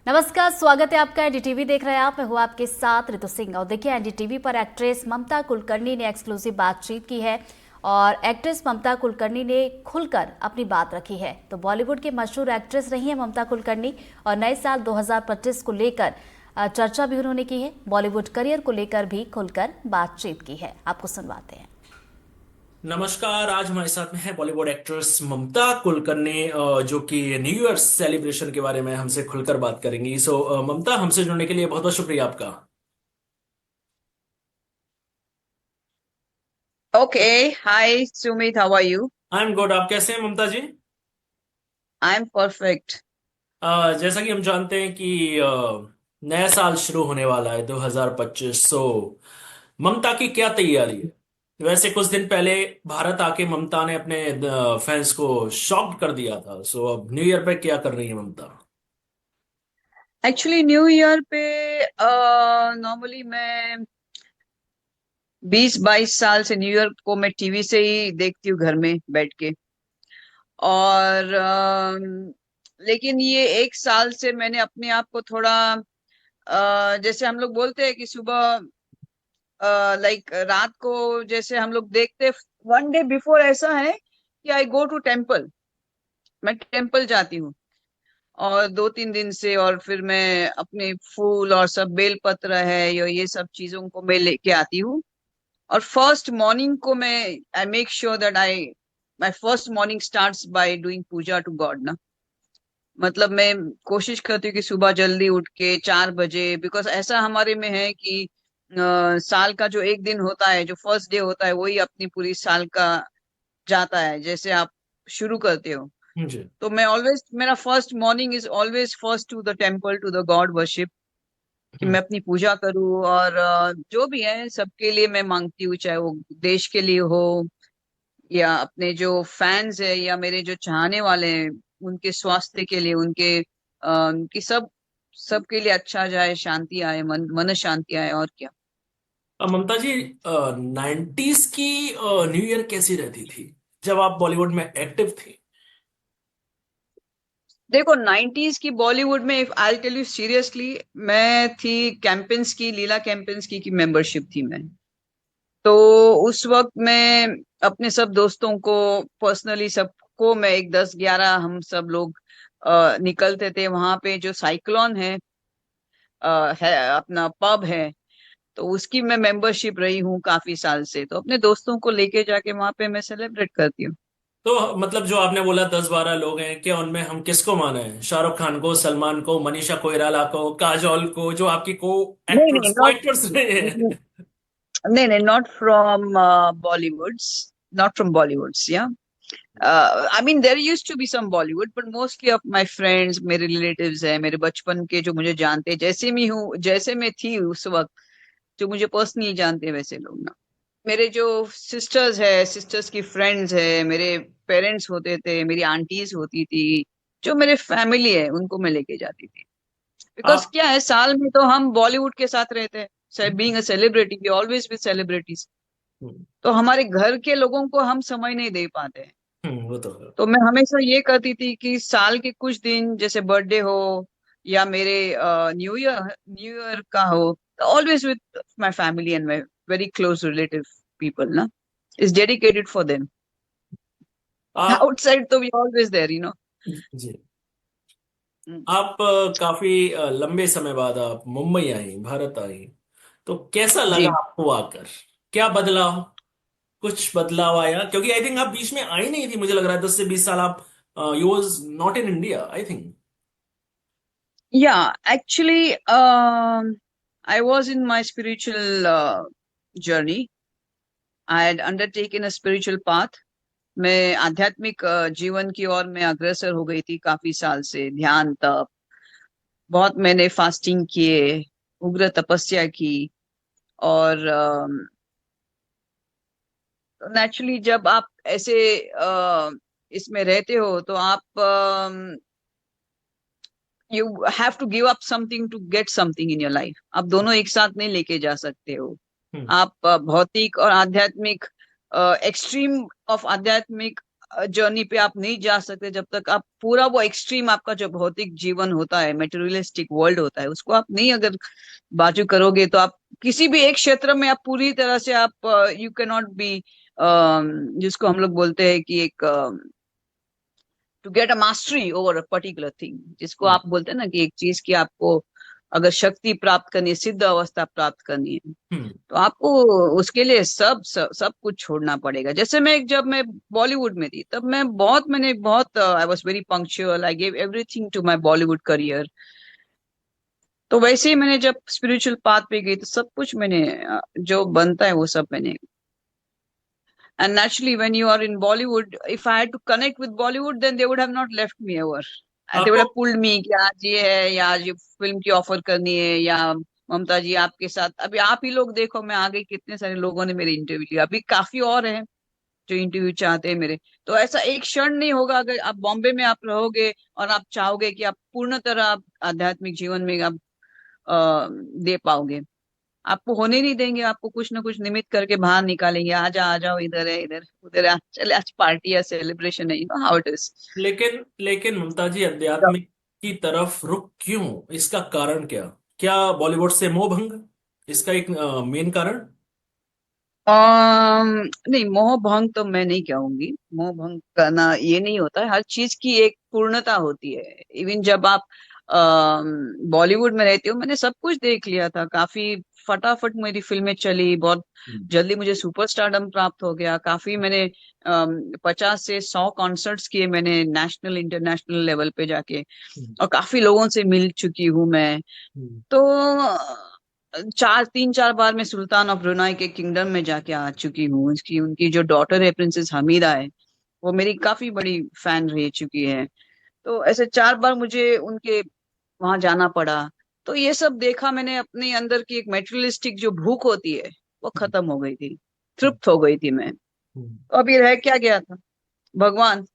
नमस्कार, स्वागत है आपका। एनडीटीवी देख रहे हैं आप। मैं हूँ आपके साथ ऋतु सिंह। और देखिए, एनडीटीवी पर एक्ट्रेस ममता कुलकर्णी ने एक्सक्लूसिव बातचीत की है और एक्ट्रेस ममता कुलकर्णी ने खुलकर अपनी बात रखी है। तो बॉलीवुड की मशहूर एक्ट्रेस रही हैं ममता कुलकर्णी और नए साल 2025 को लेकर चर्चा भी उन्होंने की है। बॉलीवुड करियर को लेकर भी खुलकर बातचीत की है। आपको सुनवाते हैं। नमस्कार। आज हमारे साथ में है बॉलीवुड एक्ट्रेस ममता कुलकर्णी, जो कि न्यू ईयर सेलिब्रेशन के बारे में हमसे खुलकर बात करेंगी। ममता, हमसे जुड़ने के लिए बहुत बहुत शुक्रिया आपका। Okay. Hi, Sumit. How are you? I am good. आप कैसे हैं ममता जी? I'm perfect. जैसा कि हम जानते हैं कि नया साल शुरू होने वाला है 2025। ममता की क्या तैयारी है? वैसे कुछ दिन पहले भारत आके ममता ने अपने फैंस को शॉक्ड कर दिया था। अब न्यू ईयर पे क्या कर रही है ममता? एक्चुअली न्यू ईयर पे नॉर्मली मैं 20-22 साल से न्यू ईयर को मैं टीवी से ही देखती हूँ घर में बैठ के। और लेकिन ये 1 साल से मैंने अपने आप को थोड़ा जैसे हम लोग बोलते हैं कि सुबह लाइक रात को जैसे हम लोग देखते, वन डे बिफोर ऐसा है कि आई गो टू टेम्पल। मैं टेम्पल जाती हूँ और 2-3 दिन से, और फिर मैं अपने फूल और सब बेलपत्र है ये सब चीजों को मैं लेके आती हूँ। और फर्स्ट मॉर्निंग को मैं I make sure that I my first morning starts by doing puja to god ना। मतलब मैं कोशिश करती हूँ कि सुबह जल्दी उठ के 4 बजे, बिकॉज ऐसा हमारे में है कि साल का जो एक दिन होता है, जो फर्स्ट डे होता है, वही अपनी पूरी साल का जाता है जैसे आप शुरू करते हो। जी। तो मैं ऑलवेज, मेरा first morning is always first to the temple, to the god worship, कि हम्म। मैं अपनी पूजा करूँ। और जो भी है सबके लिए मैं मांगती हूँ, चाहे वो देश के लिए हो या अपने जो फैंस है या मेरे जो चाहने वाले हैं, उनके स्वास्थ्य के लिए, उनकी सबके लिए अच्छा जाए, शांति आए, मन शांति आए, और क्या। अब ममता जी, 90s की न्यू ईयर कैसी रहती थी जब आप बॉलीवुड में एक्टिव थी? देखो, 90s की बॉलीवुड में, आई टेल यू सीरियसली, मैं थी कैंपेन्स लीला कैंपेन्स की मेंबरशिप थी मैं। तो उस वक्त मैं अपने सब दोस्तों को पर्सनली सबको, मैं एक 10-11 हम सब लोग निकलते थे वहां पे, जो साइक्लोन है अपना पब है। तो उसकी मैं मेंबरशिप रही हूँ काफी साल से, तो अपने दोस्तों को लेके जाके वहां पे मैं सेलिब्रेट करती हूँ। तो मतलब जो आपने बोला 10-12 लोग हैं, क्या उनमें हम किसको माने हैं? शाहरुख खान को, सलमान को, मनीषा कोइराला को, काजोल को, जो आपकी को नहीं नहीं, एक्ट्रेस को एक्टर्स रहे हैं? नहीं नहीं, not from Bollywoods, not from Bollywoods, या I mean there used to be some Bollywood, but mostly of my friends, मेरे रिलेटिव्स हैं, मेरे बचपन के जो मुझे जानते हैं, जैसे मैं हूँ, जैसे मैं थी उस वक्त, जो मुझे पर्सनली जानते हैं वैसे लोग ना। मेरे जो सिस्टर्स है, सिस्टर्स की फ्रेंड्स है, मेरे पेरेंट्स होते थे, मेरी आंटीज होती थी, जो मेरे फैमिली है, उनको मैं लेके जाती थी। बिकॉज आप। क्या है, साल में तो हम बॉलीवुड के साथ रहते हैं, being a celebrity we always with celebrities. Hmm. तो हमारे घर के लोगों को हम समय नहीं दे पाते हैं। वो तो है। तो मैं हमेशा ये करती थी कि साल के कुछ दिन, जैसे बर्थडे हो या मेरे न्यू ईयर का हो, always with my family and my very close relative people ना, इज डेडिकेटेड फॉर देम। आप। आउटसाइड तो वी ऑलवेज देयर, जी। आप काफी लंबे समय बाद आप मुंबई आई, भारत आई। तो कैसा लगा जी। आपको आकर? क्या बदलाव? कुछ बदलाव आया? क्योंकि आई थिंक आप बीच में आई नहीं थी, मुझे लग रहा है 10 से 20 साल आप you was not in India, I think. या actually I was in my spiritual journey. I had undertaken a spiritual path. मैं आध्यात्मिक जीवन की ओर मैं अग्रसर हो गई थी काफी साल से, ध्यान तप, बहुत मैंने फास्टिंग किए, उग्र तपस्या की। और नेचुरली जब आप ऐसे इसमें रहते हो तो आप you have to give up something to get something in your life. आप दोनों एक साथ नहीं लेके जा सकते हो। हम्म। आप भौतिक और आध्यात्मिक, एक्सट्रीम ऑफ आध्यात्मिक जर्नी पे आप नहीं जा सकते जब तक आप पूरा वो एक्सट्रीम आपका जो भौतिक जीवन होता है, मेटेरियलिस्टिक वर्ल्ड होता है, उसको आप नहीं अगर बाजू करोगे तो आप किसी भी एक क्षेत्र में आप पूरी तरह से आप यू कैन नॉट बी, जिसको हम लोग बोलते हैं कि एक to get a mastery over a particular thing, जिसको हम्म। आप बोलते हैं ना कि एक चीज की आपको अगर शक्ति प्राप्त करनी है, सिद्ध अवस्था प्राप्त करनी है, हम्म। तो आपको उसके लिए सब कुछ छोड़ना पड़ेगा। जैसे जब मैं बॉलीवुड में थी तब मैंने बहुत I was very punctual, I gave everything to my Bollywood career. तो वैसे ही मैंने जब स्पिरिचुअल पाथ पे गई तो सब कुछ मैंने जो बनता है वो सब मैंने। And naturally, when you are in Bollywood, if I had to connect with Bollywood, then they would have not left me ever. And they would आपको have pulled me कि आज ये है या आज ये फिल्म की ऑफर करनी है, या ममता जी आपके साथ अभी आप ही लोग देखो, मैं आगे कितने सारे लोगों ने मेरे इंटरव्यू लिया, अभी काफी और हैं जो इंटरव्यू चाहते हैं मेरे। तो ऐसा एक क्षण नहीं होगा अगर आप बॉम्बे में आप रहोगे और आप चाहोगे कि आप पूर्ण तरह आप आध्यात्मिक जीवन में आप दे पाओगे, आपको होने नहीं देंगे, आपको कुछ ना कुछ निमित्त करके बाहर निकालेंगे, आ जाओ इधर है, इधर उधर है, चले आज पार्टी या सेलिब्रेशन है, you know how it is. लेकिन लेकिन ममता जी, अध्यात्मिक की तरफ रुख क्यों? इसका कारण क्या? क्या बॉलीवुड से मोह भंग इसका एक मेन कारण? नहीं, मोह भंग तो मैं नहीं कहूंगी, मोह भंग करना ये नहीं होता है, हर चीज की एक पूर्णता होती है। इवन जब आप बॉलीवुड में रहते हो, मैंने सब कुछ देख लिया था, काफी फटाफट मेरी फिल्में चली, बहुत हम्म। जल्दी मुझे सुपरस्टारडम प्राप्त हो गया, काफी मैंने 50 से 100 कॉन्सर्ट्स किए मैंने नेशनल इंटरनेशनल लेवल पे जाके, हम्म। और काफी लोगों से मिल चुकी हूँ मैं। हम्म। तो 3-4 बार मैं सुल्तान ऑफ ब्रुनाई के किंगडम में जाके आ चुकी हूँ, उसकी उनकी जो डॉटर है प्रिंसेस हमीदा है, वो मेरी काफी बड़ी फैन रह चुकी है। तो ऐसे 4 बार मुझे उनके वहां जाना पड़ा। तो ये सब देखा मैंने, अपने अंदर की एक मेटेरियलिस्टिक जो भूख होती है वो खत्म हो गई थी, हम्म। तृप्त हो गई थी मैं। हम्म। तो अभी रह क्या गया था? भगवान,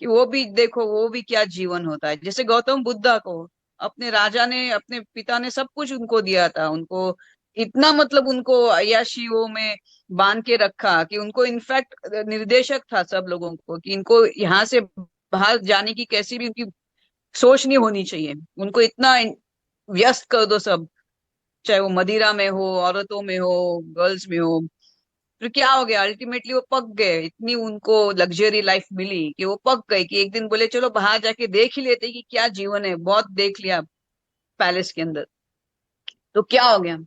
कि वो भी देखो, वो भी क्या जीवन होता है। जैसे गौतम बुद्धा को अपने राजा ने, अपने पिता ने सब कुछ उनको दिया था, उनको इतना मतलब उनको अय्याशियों में बांध के रखा कि उनको इनफैक्ट निर्देशक था सब लोगों को कि इनको यहाँ से बाहर जाने की कैसी भी उनकी सोच नहीं होनी चाहिए, उनको इतना व्यस्त कर दो सब, चाहे वो मदिरा में हो, औरतों में हो, गर्ल्स में हो। फिर क्या हो गया, अल्टीमेटली वो पक गए, इतनी उनको लग्जरी लाइफ मिली कि वो पक गए कि एक दिन बोले चलो बाहर जाके देख ही लेते कि क्या जीवन है, बहुत देख लिया पैलेस के अंदर। तो क्या हो गया,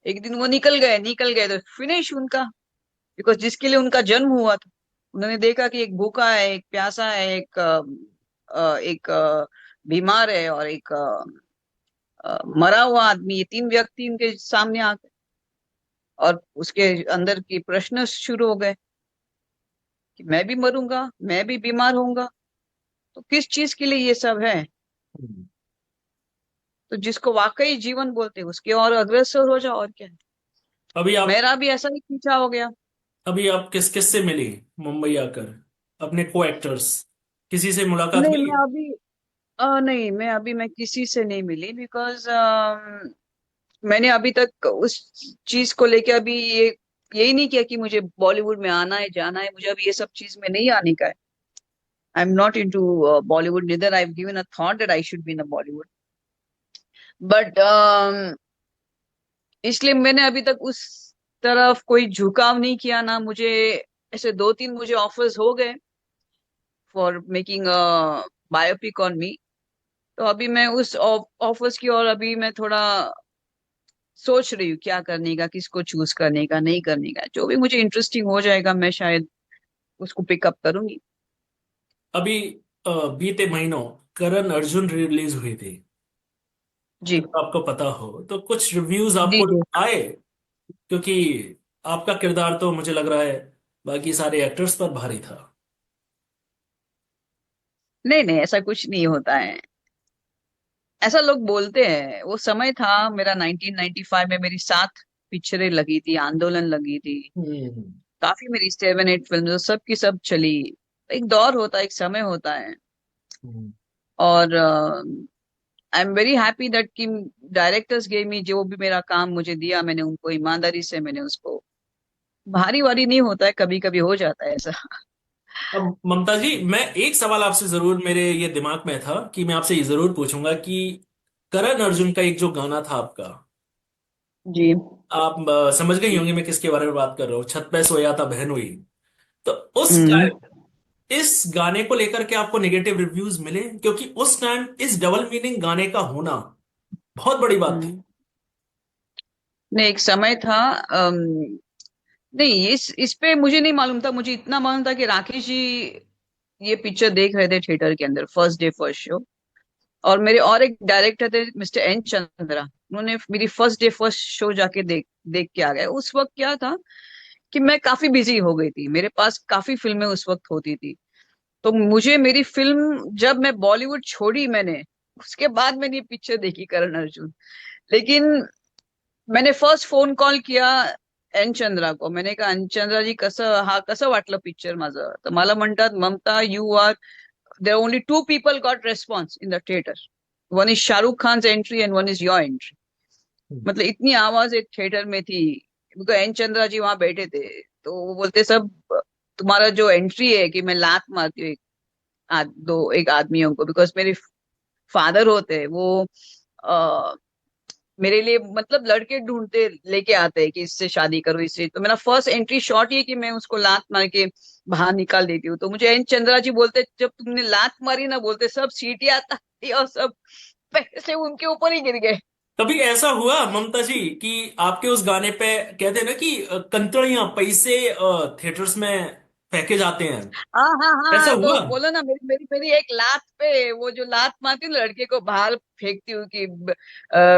एक दिन वो निकल गए तो फिनिश उनका, बिकॉज जिसके लिए उनका जन्म हुआ था, उन्होंने देखा कि एक भूखा है, एक प्यासा है, एक बीमार है, और एक मरा हुआ आदमी, ये 3 व्यक्ति उनके सामने आ गए, और उसके अंदर की प्रश्न शुरू हो गए कि मैं भी मरूंगा, मैं भी बीमार होऊंगा, तो किस चीज के लिए ये सब है? हम्म। तो जिसको वाकई जीवन बोलते हैं उसके और अग्रसर हो जाओ, और क्या है। अभी तो आप मेरा भी ऐसा ही पीछा हो गया। अभी आप किस किस से मिली मुंबई आकर? अपने को एक्टर्स किसी से मुलाकात नहीं, हुई? नहीं, मैं किसी से नहीं मिली, बिकॉज मैंने अभी तक उस चीज को लेके अभी यही नहीं किया कि मुझे बॉलीवुड में आना है, जाना है, मुझे अभी ये सब चीज में नहीं आने का है। I am not into Bollywood, neither I have given a thought that I should be in Bollywood, but इसलिए मैंने अभी तक उस तरफ कोई झुकाव नहीं किया ना। मुझे ऐसे 2-3 मुझे ऑफर्स हो गए for making a biopic on me. तो अभी मैं उस ऑफर्स की, और अभी मैं थोड़ा सोच रही हूँ क्या करने का, किसको चूज करने का, नहीं करने का, जो भी मुझे इंटरेस्टिंग हो जाएगा मैं शायद उसको पिकअप करूंगी। अभी बीते महीनों करण अर्जुन रिलीज हुई थी, जी, अगर आपको पता हो तो कुछ रिव्यूज जी, आपको जी। आए? क्योंकि आपका किरदार तो मुझे लग रहा है बाकी सारे एक्टर्स पर भारी था। नहीं, नहीं, ऐसा कुछ नहीं होता है, ऐसा लोग बोलते हैं। वो समय था मेरा 1995 में, मेरी 7 पिक्चरें लगी थी, आंदोलन लगी थी, हम्म। काफी मेरी 7-8 फिल्म सब की सब चली। एक दौर होता है, एक समय होता है। हम्म। और I am very happy that कि डायरेक्टर्स गेव मी, जो भी मेरा काम मुझे दिया मैंने उनको ईमानदारी से, मैंने उसको, भारी वारी नहीं होता है, कभी कभी हो जाता है ऐसा। अब ममता जी, मैं एक सवाल आपसे जरूर मेरे ये दिमाग में था कि मैं आपसे ये जरूर पूछूंगा कि करण अर्जुन का एक जो गाना था आपका, जी। आप समझ गई होंगी मैं किसके बारे में बात कर रहा हूँ, छत पे सोया था बहन हुई। तो हम्म। इस गाने को लेकर के आपको नेगेटिव रिव्यूज मिले? क्योंकि उस टाइम इस डबल मीनिंग गाने का होना बहुत बड़ी बात थी। हम्म। नहीं, एक समय था। नहीं, इस पे मुझे नहीं मालूम था। मुझे इतना मालूम था कि राकेश जी ये पिक्चर देख रहे थे थिएटर के अंदर, फर्स्ट डे फर्स्ट शो। और मेरे और एक डायरेक्टर थे, मिस्टर एन चंद्रा। उन्होंने मेरी फर्स्ट डे फर्स्ट शो जाके देख देख के आ गए। उस वक्त क्या था कि मैं काफी बिजी हो गई थी, मेरे पास काफी फिल्में उस वक्त होती थी। तो मुझे मेरी फिल्म, जब मैं बॉलीवुड छोड़ी मैंने, उसके बाद मैंने ये पिक्चर देखी, करण अर्जुन। लेकिन मैंने फर्स्ट फोन कॉल किया एन चंद्रा को। मैंने कहा, एन चंद्रा जी, कसं वाटलं पिक्चर माझं? तर मला म्हणतात, Mamata, you are, there are only two people got response in the theater. One is Shahrukh Khan's entry and one is your entry. मतलब इतनी आवाज एक थिएटर में थी, क्योंकि एन चंद्रा जी वहां बैठे थे। तो वो बोलते, सब तुम्हारा जो एंट्री है कि मैं लात मारती हूँ एक आदमियों को, बिकॉज मेरे फादर होते हैं वो, मेरे लिए मतलब लड़के ढूंढते लेके आते हैं कि इससे शादी करो, इससे। तो मेरा फर्स्ट एंट्री शॉट ये कि मैं उसको लात मार के बाहर निकाल देती हूँ। तो मुझे एन चंद्रा जी बोलते, जब तुमने लात मारी ना, बोलते सब सीटियां आती और सब पैसे उनके ऊपर ही गिर गए। कभी ऐसा हुआ ममता जी कि आपके उस गाने पे कहते हैं ना कि कंकड़ियां, पैसे थिएटर्स में फेंके जाते हैं, हाँ हाँ ऐसा हाँ, तो हुआ? बोलो ना, मेरी मेरी मेरी एक लात पे, वो जो लात मारती हूँ लड़के को बाहर फेंकती हूँ कि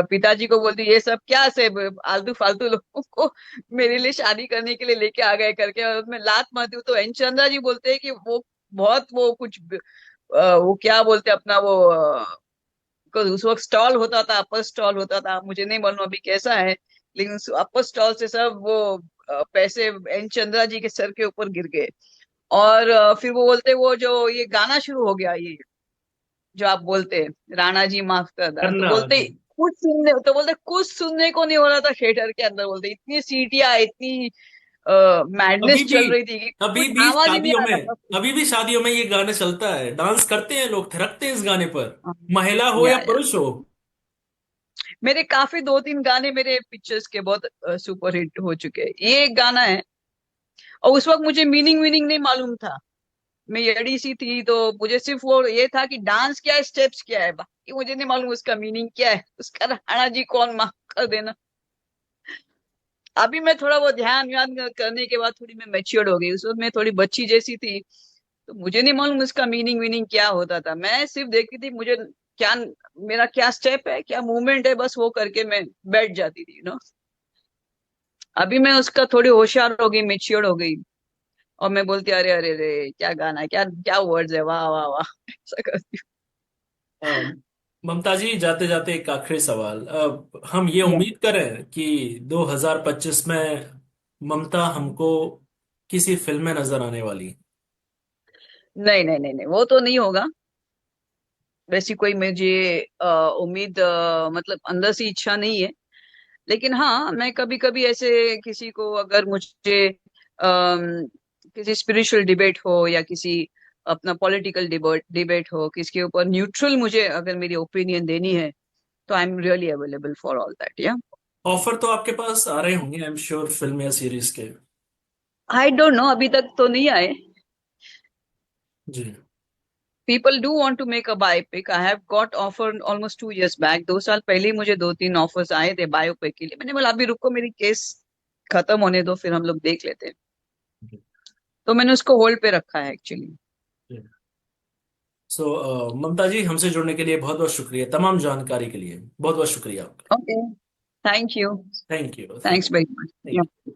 पिताजी को बोलती हूँ, ये सब क्या से आलतू फालतू लोगों को मेरे लिए शादी करने के लिए लेके आ गए करके, और मैं लात मारती हूँ। तो एन चंद्रा जी बोलते हैं कि वो बहुत, वो कुछ वो क्या बोलते हैं अपना वो, बिकॉज उस वक्त स्टॉल होता था, अपर स्टॉल होता था, मुझे नहीं मालूम अभी कैसा है, लेकिन उस अपर स्टॉल से सब वो पैसे एन चंद्रा जी के सर के ऊपर गिर गए। और फिर वो बोलते, वो जो ये गाना शुरू हो गया, ये जो आप बोलते हैं, राणा जी माफ कर दा, तो करना बोलते जी। कुछ सुनने को नहीं हो रहा था थिएटर के अंदर। बोलते इतनी सीटियां, इतनी अभी मैडनेस भी चल रही थी कि अभी कुछ भी आवाज ही नहीं शादियों आ में रहा था। अभी भी शादियों में ये गाना चलता है, डांस करते हैं लोग, थिरकते हैं इस गाने पर, हाँ, महिला हो या या पुरुष हो। मेरे काफी दो तीन गाने मेरे पिक्चर्स के बहुत सुपर हिट हो चुके हैं। ये एक गाना है, और उस वक्त मुझे मीनिंग वीनिंग नहीं मालूम था। मैं यड़ी सी थी, तो मुझे सिर्फ वो ये था कि डांस क्या है, स्टेप्स क्या है, बाकी मुझे नहीं मालूम उसका मीनिंग क्या है। उसका राणा जी कौन, माफ कर देना। अभी मैं थोड़ा वो ध्यान व्यान करने के बाद थोड़ी मैं मैच्योर्ड हो गई। उस वक्त मैं थोड़ी बच्ची जैसी थी, तो मुझे नहीं मालूम उसका मीनिंग वीनिंग क्या होता था। मैं सिर्फ देखती थी, मुझे क्या, मेरा क्या स्टेप है, क्या मूवमेंट है, बस वो करके मैं बैठ जाती थी, अभी मैं उसका थोड़ी होशियार हो गई, मेच्योर्ड हो गई। और मैं बोलती, अरे अरे अरे, क्या गाना है, क्या क्या वर्ड्स है, वाह वाह वाह, ऐसा करती अ, ममता जी, जाते जाते एक आखिरी सवाल, हम ये हूँ। उम्मीद करें कि 2025 में ममता हमको किसी फिल्म में नजर आने वाली? नहीं नहीं नहीं नहीं, वो तो नहीं होगा। वैसी कोई मुझे उम्मीद, मतलब अंदर से इच्छा नहीं है। लेकिन हाँ, मैं कभी कभी ऐसे किसी को, अगर मुझे किसी स्पिरिचुअल डिबेट हो या किसी अपना पॉलिटिकल डिबेट हो, किसके ऊपर न्यूट्रल मुझे अगर मेरी ओपिनियन देनी है, तो I am really available for all that, या। ऑफर तो आपके पास आ रहे होंगे, आई एम श्योर, फिल्म या सीरीज के। आई डोंट नो, अभी तक तो नहीं आए। जी। People do want to make a biopic. I have got offer almost 2 years back. 2 साल पहले ही मुझे 2-3 ऑफर्स आए थे बायोपिक के लिए। मैंने बोला, अभी रुको, मेरी केस खत्म होने दो, फिर हम लोग देख लेते हैं। तो मैंने उसको होल्ड पे रखा है एक्चुअली। सो ममता जी, हमसे जुड़ने के लिए बहुत बहुत शुक्रिया, तमाम जानकारी के लिए बहुत बहुत शुक्रिया आपका। Okay, thank you. Thank you, thanks very thank much.